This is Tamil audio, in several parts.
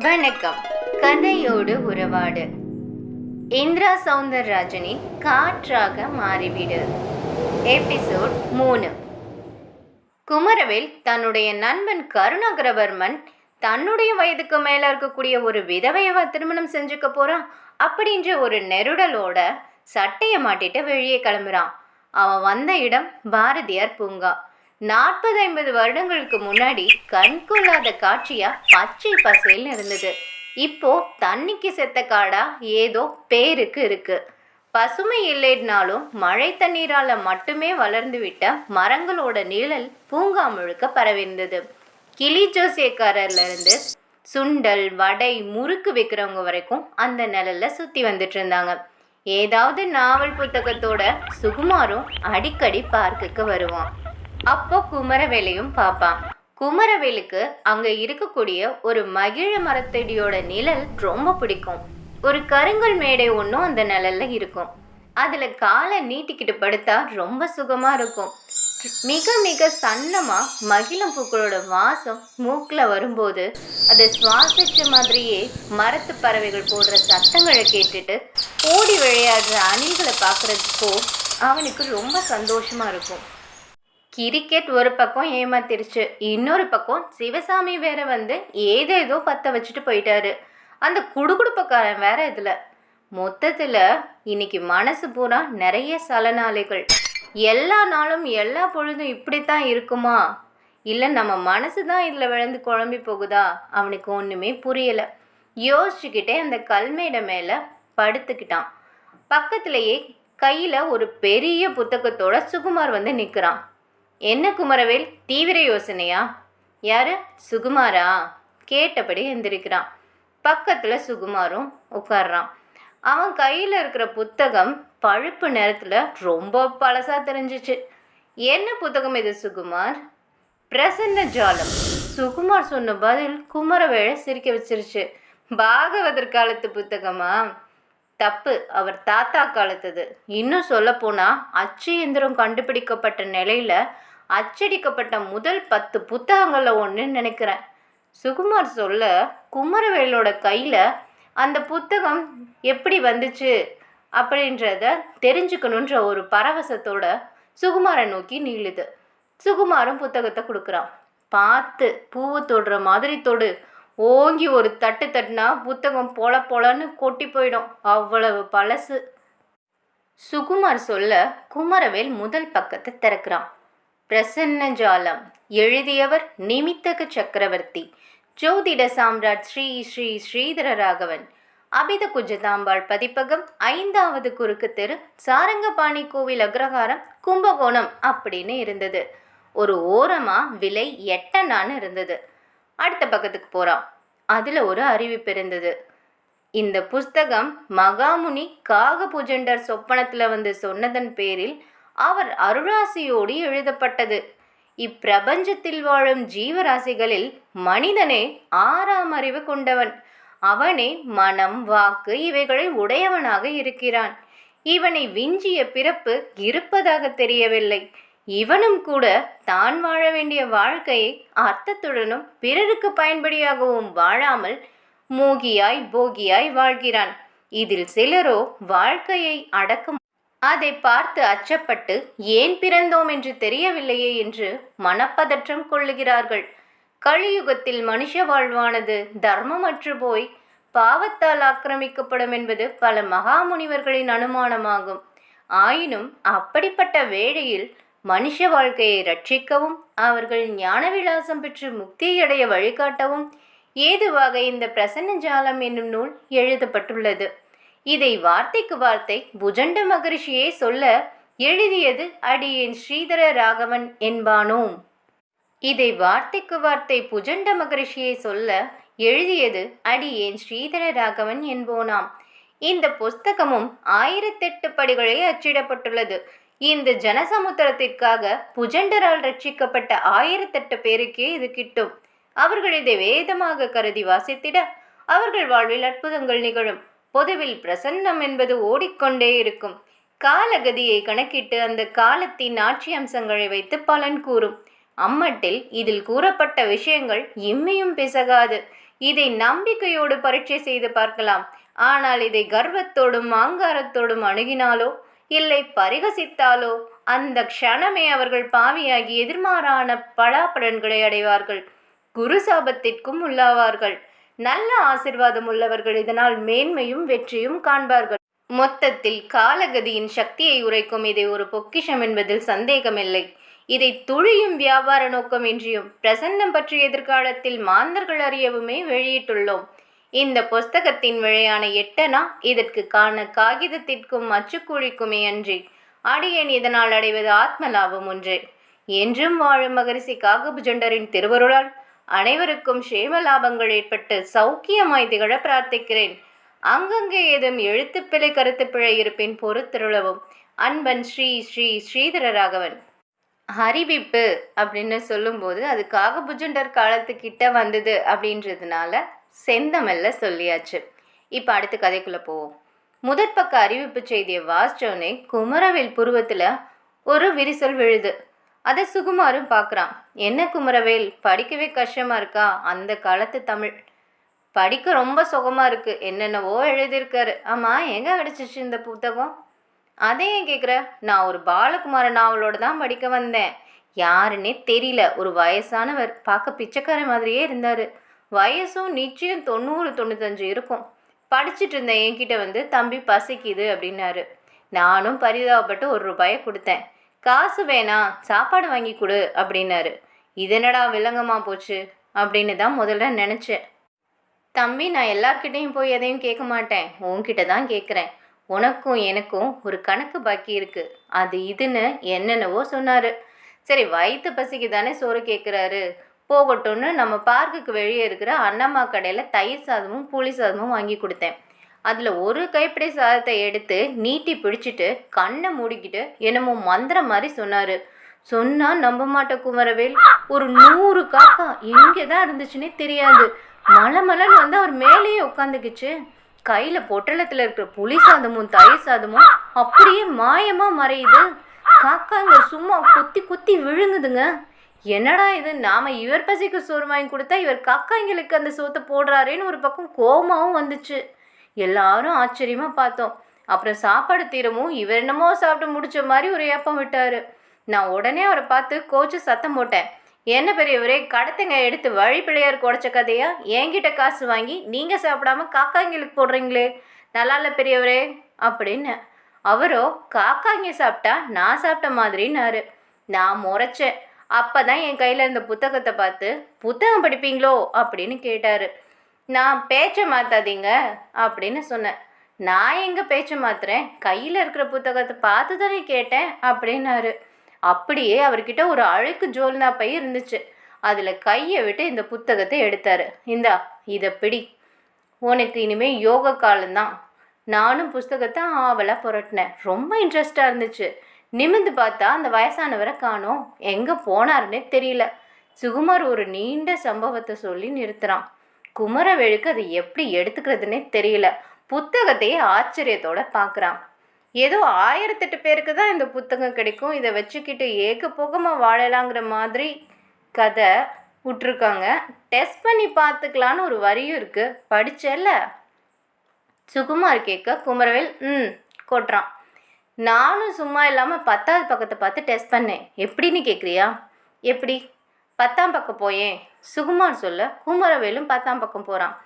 வணக்கம். கதையோடு உறவாடு. இந்திரா சௌந்தரராஜனின் காற்றாக மாறிவிடு. எபிசோட் 3. குமரவேல் தன்னுடைய நண்பன் கருணாகரவர்மன் தன்னுடைய வயதுக்கு மேல இருக்கக்கூடிய ஒரு விதவையவா திருமணம் செஞ்சுக்க போறான் அப்படின்ற ஒரு நெருடலோட சட்டையை மாட்டிட்டு வெளியே கிளம்புறான். அவன் வந்த இடம் பாரதியார் பூங்கா. 40-50 வருடங்களுக்கு முன்னாடி கண்கொள்ளாத காட்சியா பச்சை பசேல்னு இருந்தது. இப்போ தண்ணிக்கு செத்த காடா ஏதோ பேருக்கு இருக்கு. பசுமை இல்லைனாலும் மழை தண்ணீரால மட்டுமே வளர்ந்து விட்ட மரங்களோட நிழல் பூங்கா முழுக்க பரவிருந்தது. கிளி ஜோசியக்காரர்ல இருந்து சுண்டல் வடை முறுக்கு விற்கிறவங்க வரைக்கும் அந்த நிழல்ல சுத்தி வந்துட்டு இருந்தாங்க. ஏதாவது நாவல் புத்தகத்தோட சுகுமாரும் அடிக்கடி பார்க்குக்கு வருவான். அப்போ குமரவேலையும் பார்ப்பான். குமரவேலுக்கு அங்க இருக்கக்கூடிய ஒரு மகிழ மரத்தடியோட நிழல் ரொம்ப பிடிக்கும். ஒரு கருங்கல் மேடை ஒன்றும் அந்த நிழல்ல இருக்கும். அதுல காலை நீட்டிக்கிட்டு படுத்தா ரொம்ப சுகமா இருக்கும். மிக மிக சன்னமா மகிழம் பூக்களோட வாசம் மூக்குல வரும்போது அதை சுவாசிச்ச மாதிரியே மரத்து பறவைகள் போடுற சத்தங்களை கேட்டுட்டு ஓடி விளையாடுற அணில்களை பார்க்கறதுக்கோ அவனுக்கு ரொம்ப சந்தோஷமா இருக்கும். கிரிக்கெட் ஒரு பக்கம் ஏமாத்திருச்சு, இன்னொரு பக்கம் சிவசாமி வேற வந்து ஏதேதோ பற்ற வச்சுட்டு போயிட்டாரு. அந்த குடுகுடுப்பக்காரன் வேற இதுல. மொத்தத்துல இன்னைக்கு மனசு பூரா நிறைய சலனாலைகள். எல்லா நாளும் எல்லா பொழுதும் இப்படித்தான் இருக்குமா, இல்லை நம்ம மனசு தான் இதில் விழுந்து குழம்பி போகுதா? அவனுக்கு ஒன்றுமே புரியலை. யோசிச்சுக்கிட்டே அந்த கல்மேடை மேலே படுத்துக்கிட்டான். பக்கத்துலேயே கையில் ஒரு பெரிய புத்தகத்தோட சுகுமார் வந்து நிற்கிறான். என்ன குமரவேல், தீவிர யோசனையா? யாரு? சுகுமாரா? கேட்டபடி எந்திரிக்கிறான். பக்கத்தில் சுகுமாரும் உட்கார்றான். அவன் கையில் இருக்கிற புத்தகம் பழுப்பு நேரத்தில் ரொம்ப பழசா தெரிஞ்சிச்சு. என்ன புத்தகம் இது சுகுமார்? பிரசன்ன ஜாலம். சுகுமார் சொன்ன பதில் குமரவேலை சிரிக்க வச்சிருச்சு. பாகவதர் காலத்து புத்தகமா? தப்பு, அவர் தாத்தா காலத்தது. இன்னும் சொல்ல போனா அச்சு எந்திரம் கண்டுபிடிக்கப்பட்ட நிலையில அச்சடிக்கப்பட்ட முதல் 10 புத்தகங்கள்ல ஒன்றுன்னு நினைக்கிறேன். சுகுமார் சொல்ல குமரவேலோட கையில அந்த புத்தகம் எப்படி வந்துச்சு அப்படின்றத தெரிஞ்சுக்கணுன்ற ஒரு பரவசத்தோட சுகுமாரை நோக்கி நீளுது. சுகுமாரும் புத்தகத்தை கொடுக்குறான். பார்த்து பூவை தொடுற மாதிரி தொடு. ஓங்கி ஒரு தட்டு தட்டுனா புத்தகம் பொல பொலன்னு கொட்டி போயிடும், அவ்வளவு பழசு. சுகுமார் சொல்ல குமரவேல் முதல் பக்கத்தை திறக்கிறான். பிரசன்ன ஜாலம். எழுதியவர் நிமித்தக சக்கரவர்த்தி. ஜோதிட சாம்ராட் ஸ்ரீ ஸ்ரீ ஸ்ரீதர ராகவன். அபித குஜதாம்பாள் பதிப்பகம், 5வது குறுக்கு தெரு, சாரங்கபாணி கோவில் அக்ரஹாரம், கும்பகோணம் அப்படின்னு இருந்தது. ஒரு ஓரமா விலை 8 இருந்தது. அடுத்த பக்கத்துக்கு போகிறான். அதில் ஒரு அறிவிப்பு இருந்தது. இந்த புஸ்தகம் மகாமுனி காகபுஜண்டர் சொப்பனத்தில் வந்து சொன்னதன் பேரில் அவர் அருளாசியோடு எழுதப்பட்டது. இப்பிரபஞ்சத்தில் வாழும் ஜீவராசிகளில் மனிதனே 6ஆம் அறிவு கொண்டவன். அவனே மனம் வாக்கு இவைகளை உடையவனாக இருக்கிறான். இவனை விஞ்சிய பிறப்பு இருப்பதாக தெரியவில்லை. இவனும் கூட தான் வாழ வேண்டிய வாழ்க்கையை அர்த்தத்துடனும் பிறருக்கு பயன்படியாகவும் வாழாமல் மோகியாய் போகியாய் வாழ்கிறான். இதில் சிலரோ வாழ்க்கையை அடக்கும் அதை பார்த்து அச்சப்பட்டு ஏன் பிறந்தோம் என்று தெரியவில்லையே என்று மனப்பதற்றம் கொள்ளுகிறார்கள். கலியுகத்தில் மனுஷ வாழ்வானது தர்மமற்று போய் பாவத்தால் ஆக்கிரமிக்கப்படும் என்பது பல மகாமுனிவர்களின் அனுமானமாகும். ஆயினும் அப்படிப்பட்ட வேளையில் மனுஷ வாழ்க்கையை ரட்சிக்கவும் அவர்கள் ஞான விலாசம் பெற்று முக்தியடைய வழிகாட்டவும் ஏதுவாக இந்த பிரசன்ன ஜாலம் என்னும் நூல் எழுதப்பட்டுள்ளது. இதை வார்த்தைக்கு வார்த்தை புஜண்ட மகரிஷியே சொல்ல எழுதியது அடியேன் ஸ்ரீதர ராகவன் என்பானோம். இதை வார்த்தைக்கு வார்த்தை புஜண்ட மகரிஷியை சொல்ல எழுதியது அடியேன் ஸ்ரீதர ராகவன் என்போனாம். இந்த புஸ்தகமும் 1008 படிகளே அச்சிடப்பட்டுள்ளது. இந்த ஜனசமுத்திரத்திற்காக புஜண்டரால் ரட்சிக்கப்பட்ட 1008 பேருக்கே இது கிட்டும். அவர்கள் இதை வேதமாக கருதி வாசித்திட அவர்கள் வாழ்வில் அற்புதங்கள் நிகழும். பொதுவில் பிரசன்னம் என்பது ஓடிக்கொண்டே இருக்கும். காலகதியை கணக்கிட்டு அந்த காலத்தின் ஆட்சி அம்சங்களை வைத்து பலன் கூறும். அம்மட்டில் இதில் கூறப்பட்ட விஷயங்கள் இம்மையும் பிசகாது. இதை நம்பிக்கையோடு பரீட்சை செய்து பார்க்கலாம். ஆனால் இதை கர்வத்தோடும் அகங்காரத்தோடும் அணுகினாலோ இல்லை பரிகசித்தாலோ அந்த க்ஷணமே அவர்கள் பாவியாகி எதிர்மாறான பலாபலன்களை அடைவார்கள். குரு சாபத்திற்கும் உள்ளாவார்கள். நல்ல ஆசிர்வாதம் உள்ளவர்கள் இதனால் மேன்மையும் வெற்றியும் காண்பார்கள். மொத்தத்தில் காலகதியின் சக்தியை உரைக்கும் இதை ஒரு பொக்கிஷம் என்பதில் சந்தேகமில்லை. இதை துழியும் வியாபார நோக்கமின்றியும் பிரசன்னம் பற்றிய எதிர்காலத்தில் மாந்தர்கள் அறியவுமே வெளியிட்டுள்ளோம். இந்த புஸ்தகத்தின் விலையான 8 இதற்கு காண காகிதத்திற்கும் அச்சுக்கூலிக்குமே அன்றி அடியேன் இதனால் அடைவது ஆத்ம லாபம் ஒன்றே. என்றும் வாழும் மகரிஷி காகபுஜண்டரின் திருவருளால் அனைவருக்கும் சேம லாபங்கள் ஏற்பட்டு சௌக்கியமாய் திகழ பிரார்த்திக்கிறேன். அங்கங்கே ஏதும் எழுத்துப்பிழை கருத்துப்பிழை இருப்பின் பொறுத்திருளவும். அன்பன் ஸ்ரீ ஸ்ரீ ஸ்ரீதர ராகவன். அறிவிப்பு அப்படின்னு சொல்லும்போது அது காகபுஜண்டர் காலத்துக்கிட்ட வந்தது அப்படின்றதுனால செந்தமில்ல சொல்லியாச்சு. இப்போ அடுத்த கதைக்குள்ளே போவோம். முதற்பக்க அறிவிப்பு செய்தியை வாசிச்சோன்னே குமரவேல் புருவத்தில் ஒரு விரிசல் விழுது. அதை சுகுமாரும் பார்க்குறான். என்ன குமரவேல், படிக்கவே கஷ்டமாக இருக்கா? அந்த காலத்து தமிழ் படிக்க ரொம்ப சுகமாக இருக்குது. என்னென்னவோ எழுதியிருக்காரு. ஆமாம், எங்கே கிடச்சிச்சு இந்த புத்தகம்? அதை ஏன் கேட்குற? நான் ஒரு பாலகுமார நாவலோடு தான் படிக்க வந்தேன். யாருன்னே தெரியல. ஒரு வயசானவர், பார்க்க பிச்சைக்கார மாதிரியே இருந்தார். வயசும் நிச்சயம் 90-95 இருக்கும். படிச்சுட்டு இருந்தேன். என்கிட்ட வந்து தம்பி பசிக்குது அப்படின்னாரு. நானும் பரிதாபப்பட்டு ₹1 கொடுத்தேன். காசு வேணாம், சாப்பாடு வாங்கி கொடு அப்படின்னாரு. இதனடா வில்லங்கமாக போச்சு அப்படின்னு தான் முதல்ல நினச்சேன். தம்பி, நான் எல்லார்கிட்டையும் போய் எதையும் கேட்க மாட்டேன், உன்கிட்ட தான் கேட்குறேன். உனக்கும் எனக்கும் ஒரு கணக்கு பாக்கி இருக்குது, அது இதுன்னு என்னென்னவோ சொன்னார். சரி, வயிற்று பசிக்கு தானே சோறு கேட்குறாரு, போகட்டும்னு நம்ம பார்க்குக்கு வெளியே இருக்கிற அண்ணம்மா கடையில் தயிர் சாதமும் புளி சாதமும் வாங்கி கொடுத்தேன். அதில் ஒரு கைப்பிடி சாதத்தை எடுத்து நீட்டி பிடிச்சிட்டு கண்ணை மூடிக்கிட்டு என்னமோ மந்திரம் மாதிரி சொன்னார். சொன்னால் நம்ப மாட்ட குமரவேல், ஒரு 100 காக்கா எங்கே தான் இருந்துச்சுன்னே தெரியாது. மலமலன்னு வந்து அவர் மேலேயே உட்காந்துக்குச்சு. கையில் பொட்டலத்தில் இருக்கிற புளி சாதமும் தயிர் சாதமும் அப்படியே மாயமாக மறையுது. காக்காங்க சும்மா கொத்தி கொத்தி விழுங்குதுங்க. என்னடா இது, நாம் இவர் பசிக்கு சோறு வாங்கி கொடுத்தா இவர் காக்காய்களுக்கு அந்த சோத்தை போடுறாரேன்னு ஒரு பக்கம் கோமாவும் வந்துச்சு. எல்லாரும் ஆச்சரியமாக பார்த்தோம். அப்புறம் சாப்பாடு தீரமும் இவர் என்னமோ சாப்பிட்டு முடிச்ச மாதிரி ஒரு ஏப்பம் விட்டார். நான் உடனே அவரை பார்த்து கோச்சு சத்தம் போட்டேன். என்ன பெரியவரே, கடத்தங்க எடுத்து வழி பிள்ளையாருக்கு உடச்ச கதையா? என்கிட்ட காசு வாங்கி நீங்கள் சாப்பிடாம காக்காய்களுக்கு போடுறீங்களே, நல்லா இல்லை பெரியவரே அப்படின்னு. அவரோ காக்காங்க சாப்பிட்டா நான் சாப்பிட்ட மாதிரின்னாரு. நான் முறைச்சேன். அப்போ தான் என் கையில் இருந்த புத்தகத்தை பார்த்து, புத்தகம் படிப்பீங்களோ அப்படின்னு கேட்டார். நான் பேச்சை மாற்றாதீங்க அப்படின்னு சொன்னேன். நான் எங்கே பேச்சை மாத்துறேன், கையில் இருக்கிற புத்தகத்தை பார்த்து தானே கேட்டேன் அப்படின்னாரு. அப்படியே அவர்கிட்ட ஒரு அழுக்கு ஜோல்னா பை இருந்துச்சு. அதில் கையை விட்டு இந்த புத்தகத்தை எடுத்தார். இந்தா, இதை பிடி, உனக்கு இனிமேல் யோக காலம்தான். நானும் புஸ்தகத்தை ஆவலாக புரட்டினேன். ரொம்ப இன்ட்ரெஸ்டாக இருந்துச்சு. நிமிர்ந்து பார்த்தா அந்த வயசானவரை காணோம். எங்கே போனாருன்னே தெரியல. சுகுமார் ஒரு நீண்ட சம்பவத்தை சொல்லி நிறுத்துகிறான். குமரவேலுக்கு அதை எப்படி எடுத்துக்கிறதுனே தெரியல. புத்தகத்தையே ஆச்சரியத்தோட பார்க்குறான். ஏதோ 1008 பேருக்கு தான் இந்த புத்தகம் கிடைக்கும், இதை வச்சுக்கிட்டு ஏகபோகமாக வாழலாங்கிற மாதிரி கதை விட்டுருக்காங்க. டெஸ்ட் பண்ணி பார்த்துக்கலான்னு ஒரு வரியும் இருக்குது, படிச்சல? சுகுமார் கேட்க குமரவேல் கொட்டுறான். நானும் சும்மா இல்லாமல் 10வது பக்கத்தை பார்த்து டெஸ்ட் பண்ணேன். எப்படின்னு கேட்குறியா? எப்படி? 10ஆம் பக்கம் போயேன். சுகுமார் சொல்ல குமரவேலும் 10ஆம் பக்கம் போகிறான்.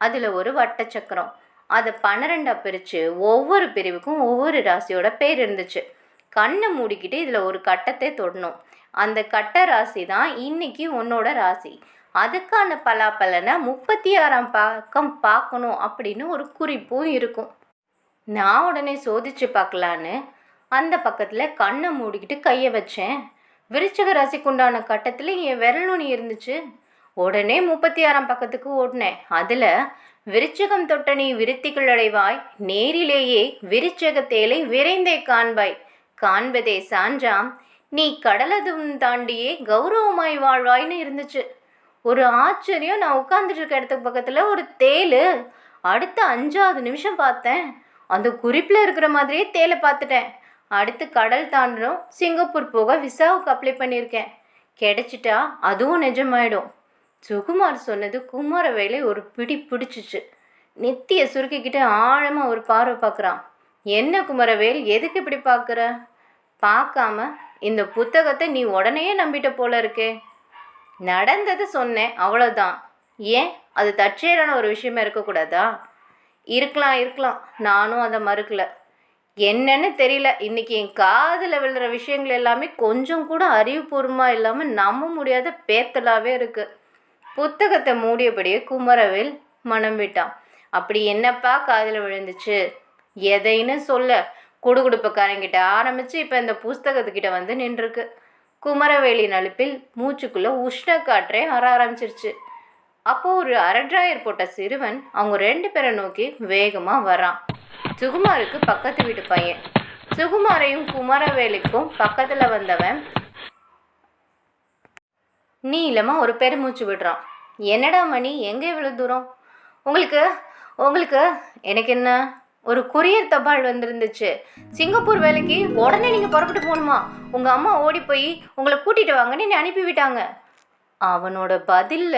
அதில் ஒரு வட்டச்சக்கரம். அதை 12ஆக பிரித்து ஒவ்வொரு பிரிவுக்கும் ஒவ்வொரு ராசியோட பேர் இருந்துச்சு. கண்ணை மூடிக்கிட்டு இதில் ஒரு கட்டத்தை தொடணும். அந்த கட்ட ராசி தான் இன்னைக்கு உன்னோட ராசி. அதுக்கான பலாப்பலனை 36ஆம் பக்கம் பார்க்கணும் அப்படின்னு ஒரு குறிப்பும் இருக்கும். நான் உடனே சோதிச்சு பார்க்கலான்னு அந்த பக்கத்தில் கண்ணை மூடிக்கிட்டு கையை வச்சேன். விருச்சிக ராசிக்குண்டான கட்டத்தில் என் விரல் நுனி இருந்துச்சு. உடனே 36ஆம் பக்கத்துக்கு ஓடினேன். அதில் விருச்சிகம் தொட்ட நீ விருத்திகள் அடைவாய், நேரிலேயே விருச்சகத்தேலை விரைந்தே காண்பாய், காண்பதே சான்றாம், நீ கடலதும் தாண்டியே கௌரவமாய் வாழ்வாய்னு இருந்துச்சு. ஒரு ஆச்சரியம். நான் உட்காந்துட்டு இருக்க இடத்துக்கு பக்கத்தில் ஒரு தேள். அடுத்த 5வது நிமிஷம் பார்த்தேன், அந்த குறிப்பில் இருக்கிற மாதிரியே தேலை பார்த்துட்டேன். அடுத்து கடல் தாண்டணும், சிங்கப்பூர் போக விசாவுக்கு அப்ளை பண்ணியிருக்கேன். கிடைச்சிட்டா அதுவும் நிஜமாயிடும். சுகுமார் சொன்னது குமரவேலை ஒரு பிடி பிடிச்சிச்சு. நெத்தியை சுருக்கிக்கிட்டு ஆழமாக ஒரு பார்வை பார்க்குறான். என்ன குமரவேல், எதுக்கு இப்படி பார்க்குற? பார்க்காம இந்த புத்தகத்தை நீ உடனே நம்பிட்ட போல இருக்கே. நடந்தது சொன்னேன், அவ்வளோதான். ஏன், அது தற்செயலான ஒரு விஷயமா இருக்கக்கூடாதா? இருக்கலாம், நானும் அதை மறுக்கல. என்னன்னு தெரியல, இன்னைக்கு என் காதில் விழுற விஷயங்கள் எல்லாமே கொஞ்சம் கூட அறிவுபூர்வமாக இல்லாமல் நம்ப முடியாத பேத்தலாகவே இருக்குது. புத்தகத்தை மூடியபடியே குமரவேல் மனம் விட்டான். அப்படி என்னப்பா காதில் விழுந்துச்சு, எதைன்னு சொல்ல. குடுகுடுப்பக்காரங்கிட்ட ஆரம்பித்து இப்போ இந்த புஸ்தகத்துக்கிட்ட வந்து நின்றுருக்கு. குமரவேலின் அழுப்பில் மூச்சுக்குள்ளே உஷ்ண காற்றே வர ஆரம்பிச்சிருச்சு. அப்போது ஒரு அரட்ராயர் போட்ட சிறுவன் அவங்க 2 பேரை நோக்கி வேகமாக வரான். சுகுமாருக்கு பக்கத்து வீட்டு பையன். சுகுமாரையும் குமரவேலுக்கும் பக்கத்தில் வந்தவன் நீளமாக ஒரு பெருமூச்சு விடுறான். என்னடா மணி, எங்கே இவ்வளோ தூரம்? உங்களுக்கு எனக்கு என்ன, ஒரு கொரியர் தபால் வந்திருந்துச்சு. சிங்கப்பூர் வேலைக்கு உடனே நீங்கள் புறப்பட்டு போகணுமா? உங்கள் அம்மா ஓடி போய் உங்களை கூட்டிகிட்டு வாங்கன்னு அனுப்பிவிட்டாங்க. அவனோட பதில்ல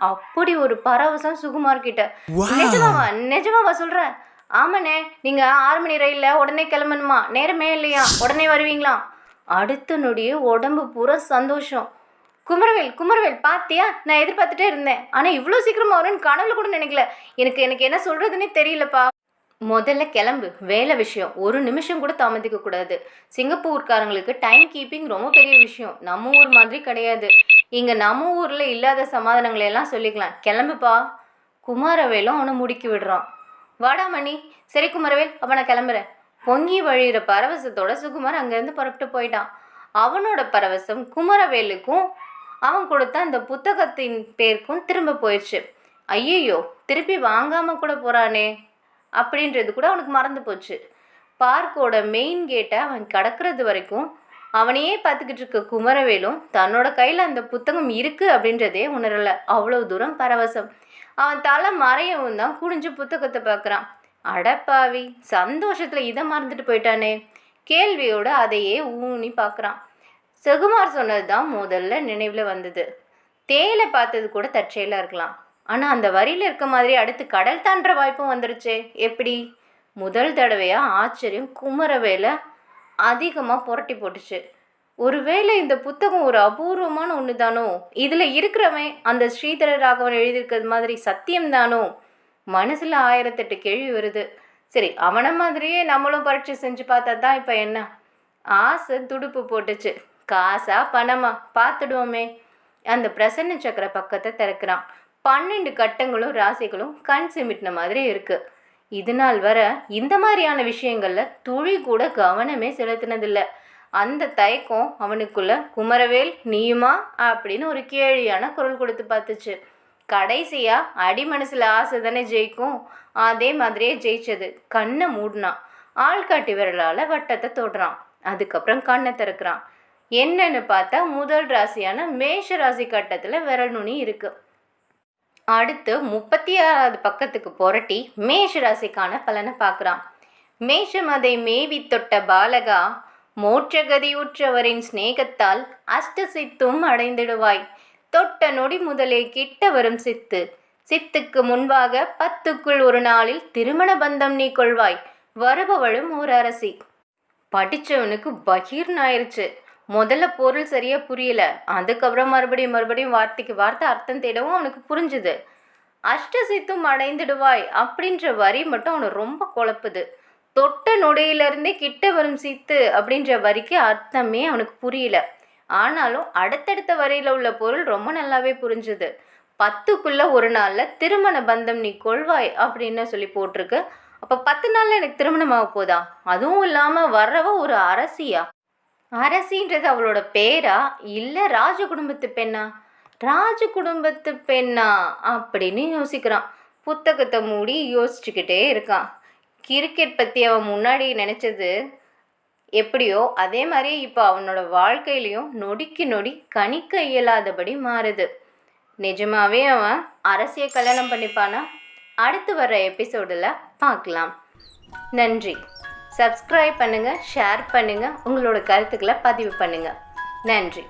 அப்படி ஒரு பரவசம் சுகுமார்கிட்ட. நிஜமாவா சொல்ற? ஆமாண்ணே, நீங்கள் 6 மணி ரயிலில் உடனே கிளம்பணுமா? நேரமே இல்லையா? உடனே வருவீங்களா? அடுத்த நொடியே உடம்பு பூரா சந்தோஷம். குமரவேல் பார்த்தியா, நான் எதிர்பார்த்துட்டே இருந்தேன். ஆனால் இவ்வளோ சீக்கிரமாக வரும்னு கனவுல கூட நினைக்கல. எனக்கு என்ன சொல்கிறதுன்னே தெரியலப்பா. முதல்ல கிளம்பு, வேலை விஷயம். ஒரு நிமிஷம் கூட தாமதிக்கக்கூடாது. சிங்கப்பூர்காரங்களுக்கு டைம் கீப்பிங் ரொம்ப பெரிய விஷயம். நம்ம ஊர் மாதிரி கிடையாது. இங்கே நம்ம ஊரில் இல்லாத சமாதானங்களை எல்லாம் சொல்லிக்கலாம். கிளம்புப்பா. குமாரவேலும் அவனை முடுக்கி விடுறான். வாடா மணி. சரி குமரவேல், அப்போ நான் கிளம்புறேன். பொங்கி வழிகிற பரவசத்தோட சுகுமார் அங்கேருந்து புறப்பட்டு போயிட்டான். அவனோட பரவசம் குமரவேலுக்கும் அவன் கொடுத்த அந்த புத்தகத்தின் பேருக்கும் திரும்ப போயிடுச்சு. ஐயையோ, திருப்பி வாங்காமல் கூட போகிறானே அப்படின்றது கூட அவனுக்கு மறந்து போச்சு. பார்க்கோட மெயின் கேட்டை அவன் கடக்கிறது வரைக்கும் அவனையே பார்த்துக்கிட்டு இருக்க குமரவேலும் தன்னோட கையில் அந்த புத்தகம் இருக்குது அப்படின்றதே உணரலை. அவ்வளோ தூரம் பரவசம். அவன் தலை மறையவும் தான் குடிஞ்சு புத்தகத்தை பார்க்குறான். அடப்பாவி, சந்தோஷத்தில் இதை மறந்துட்டு போயிட்டானே. கேள்வியோடு அதையே ஊனி பார்க்குறான். சுகுமார் சொன்னது தான் முதல்ல நினைவில் வந்தது. தேயிலை பார்த்தது கூட தற்செயலாக இருக்கலாம். ஆனால் அந்த வரியில் இருக்க மாதிரி அடுத்து கடல் தாண்டுற வாய்ப்பும் வந்துருச்சே. எப்படி? முதல் தடவையாக ஆச்சரியம் குமரவேலை அதிகமாக புரட்டி போட்டுச்சு. ஒருவேளை இந்த புத்தகம் ஒரு அபூர்வமான ஒன்று தானோ? இதில் இருக்கிறவன் அந்த ஸ்ரீதர ராகவன் எழுதியிருக்கிறது மாதிரி சத்தியம்தானோ? மனசில் 1008 கேள்வி வருது. சரி, அவனை மாதிரியே நம்மளும் பரீட்சை செஞ்சு பார்த்தா தான் இப்போ என்ன? ஆசை துடுப்பு போட்டுச்சு. காசா பணமா பார்த்துடுவோமே. அந்த பிரசன்ன சக்கர பக்கத்தை திறக்கிறான். 12 கட்டங்களும் ராசிகளும் கண் சிமிட்டின மாதிரி இருக்குது. இது நாள் வர இந்த மாதிரியான விஷயங்களில் துளி கூட கவனமே செலுத்தினதில்லை. அந்த தயக்கம் அவனுக்குள்ள குமரவேல் நீயுமா அப்படின்னு ஒரு கேலியான குரல் கொடுத்து பார்த்துச்சு. கடைசியாக அடி மனசில் ஆசை தானே ஜெயிக்கும். அதே மாதிரியே ஜெயிச்சது. கண்ணை மூடினான். ஆள்காட்டி விரலால் வட்டத்தை தொடுறான். அதுக்கப்புறம் கண்ணை திறக்கிறான். என்னன்னு பார்த்தா முதல் ராசியான மேஷ ராசி கட்டத்தில் விரல் நுனி இருக்குது. அடுத்து 36வது பக்கத்துக்கு புரட்டி மேஷ ராசிக்கான பலனை பார்க்குறான். மேஷம் அதை மேவி தொட்ட பாலகா, மோட்சகதியுற்றவரின் சிநேகத்தால் அஷ்ட சித்தும் அடைந்திடுவாய். தொட்ட நொடி முதலே கிட்ட வரும் சித்து. சித்துக்கு முன்பாக 10க்குள் ஒரு நாளில் திருமண பந்தம் நீ கொள்வாய். வருபவளும் ஒரு அரசி. படித்தவனுக்கு பகீர்னு ஆயிடுச்சு. முதல்ல பொருள் சரியாக புரியல. அதுக்கப்புறம் மறுபடியும் வார்த்தைக்கு வார்த்தை அர்த்தம் தேடவும் அவனுக்கு புரிஞ்சுது. அஷ்டசித்தும் அடைந்திடுவாய் அப்படின்ற வரி மட்டும் அவனை ரொம்ப குழப்புது. தொட்ட நொடியிலிருந்தே கிட்ட வரும் சித்து அப்படின்ற வரிக்கு அர்த்தமே அவனுக்கு புரியல. ஆனாலும் அடுத்தடுத்த வரியில் உள்ள பொருள் ரொம்ப நல்லாவே புரிஞ்சுது. 10க்குள்ள ஒரு நாளில் திருமண பந்தம் நீ கொள்வாய் அப்படின்னு சொல்லி போட்டிருக்கு. அப்போ 10 நாளில் எனக்கு திருமணமாக போதா? அதுவும் இல்லாமல் வர்றவ ஒரு அரசியா? அரசின்றது அவளோட பேரா இல்லை ராஜ குடும்பத்து பெண்ணா? ராஜ குடும்பத்து பெண்ணா அப்படின்னு யோசிக்கிறான். புத்தகத்தை மூடி யோசிச்சுக்கிட்டே இருக்கான். கிரிக்கெட் பற்றி அவன் முன்னாடி நினச்சது எப்படியோ அதே மாதிரி இப்போ அவனோட வாழ்க்கையிலையும் நொடிக்கு நொடி கணிக்க இயலாதபடி மாறுது. நிஜமாவே அவன் அரசியை கல்யாணம் பண்ணிப்பானா? அடுத்து வர்ற எபிசோடில் பார்க்கலாம். நன்றி. சப்ஸ்கிரைப் பண்ணுங்கள், ஷேர் பண்ணுங்கள், உங்களோட கருத்துக்களை பதிவு பண்ணுங்கள். நன்றி.